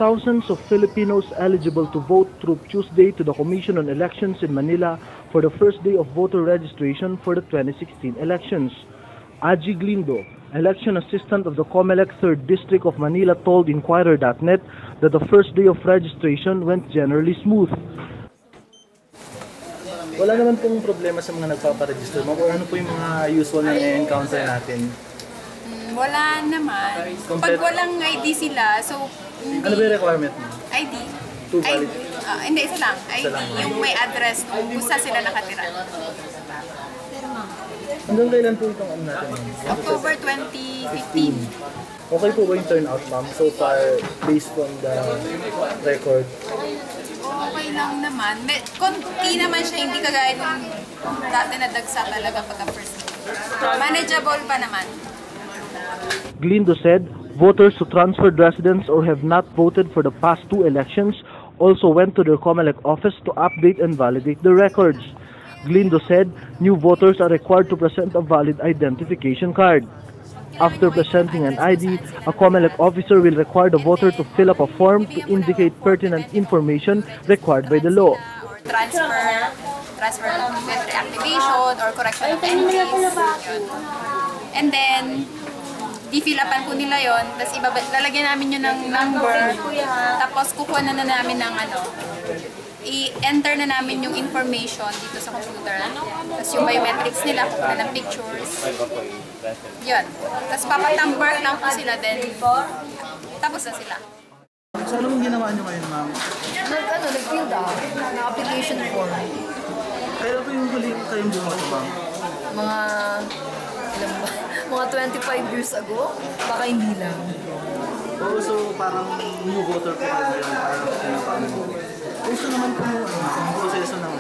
thousands of Filipinos eligible to vote through Tuesday to the Commission on Elections in Manila for the first day of voter registration for the 2016 elections. Aji Glindo, election assistant of the COMELEC 3rd District of Manila, told Inquirer.net that the first day of registration went generally smooth. Wala naman pong problema sa mga nagpaparegister mo, or ano po yung mga usual na encounter natin? Wala naman. Pag walang ID sila, so hindi... Ano ba yung requirement mo? ID. Two valid? Hindi, isa lang. ID. Yung may address kung saan sila nakatira. Hanggang kailan po itong ano natin? October 2015. Okay po ba yung turnout, ma'am? So far, based on the record? Okay lang naman. Konti naman siya, hindi kagaya nung dati na dagsa talaga pagka first day. Manageable pa naman. Glindo said voters who transferred residence or have not voted for the past 2 elections also went to their COMELEC office to update and validate the records. Glindo said new voters are required to present a valid identification card. After presenting an ID, a COMELEC officer will require the voter to fill up a form to indicate pertinent information required by the law. Transfer with reactivation or correction of entries. And then, i-fill-upan po nila yon, tapos lalagyan namin yun ng number, tapos kukuha na namin ng i-enter na namin yung information dito sa computer. Tapos yung biometrics nila, kukuha ng pictures. Yun. Tapos papatamper lang po sila, then tapos na sila. So ano mong ginawa nyo ngayon, ma'am? Nag-fill out ng application form. Kailan po yung huli kayong bumato, ma'am? Mga 25 years ago, baka hindi lang. Oo, so parang new voter po kayo ngayon. Gusto naman po yung proseso ng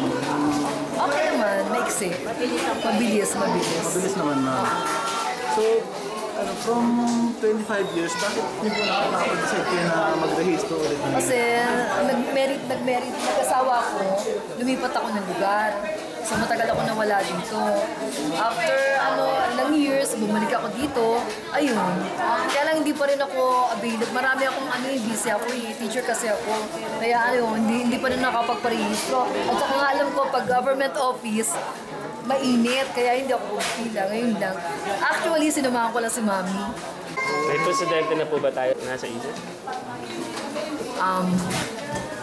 Okay naman, maiksi. Mabilis. Mabilis naman, ma'am. So, from 25 years, bakit hindi po nakapag-decide kayo na mag-rehisto ulit? Kasi nag-merit, nag-asawa ko, lumipat ako ng lugar. So matagal ako nawala dito. After ilang years, bumalik ako dito, ayun. Kaya lang hindi pa rin ako available. Marami akong busy ako teacher kasi ako. Kaya hindi pa rin nakapagparehistro. At saka nga alam ko, pag government office, mainit, kaya hindi ako pumipila. Ngayon lang. Actually, sinamahan ko lang si Mami. May presidente na po ba tayo nasa isip?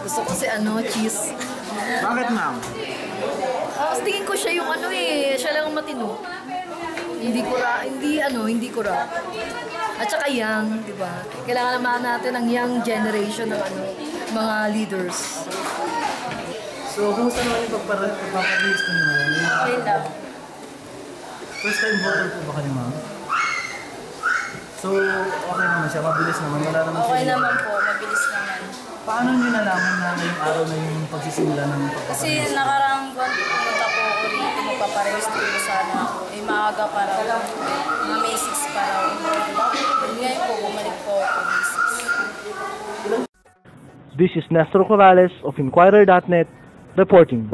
Gusto ko si cheese. Bakit, ma'am? Tingin ko siya yung siya lang ang matino. Hindi ko ra. At saka young, di ba? Kailangan naman natin ang young generation ng mga leaders. So, kumusta naman yung pagpaparehistro niyo ngayon? Okay lang. First time voter po ba kayo, ma'am? So, okay naman siya, mabilis naman, wala naman siya. Okay naman po, mabilis naman. Paano niyo nalaman na ngayong araw na yung pagsisimula ng pagpaparehistro? Kasi nakarang pumunta po ako rito, magpaparehistro ko sana ako. Maaga pa raw, May 6 pa raw. Ngayon po, bumalik po ako May 6. This is Nestor Corrales of Inquirer.net reporting.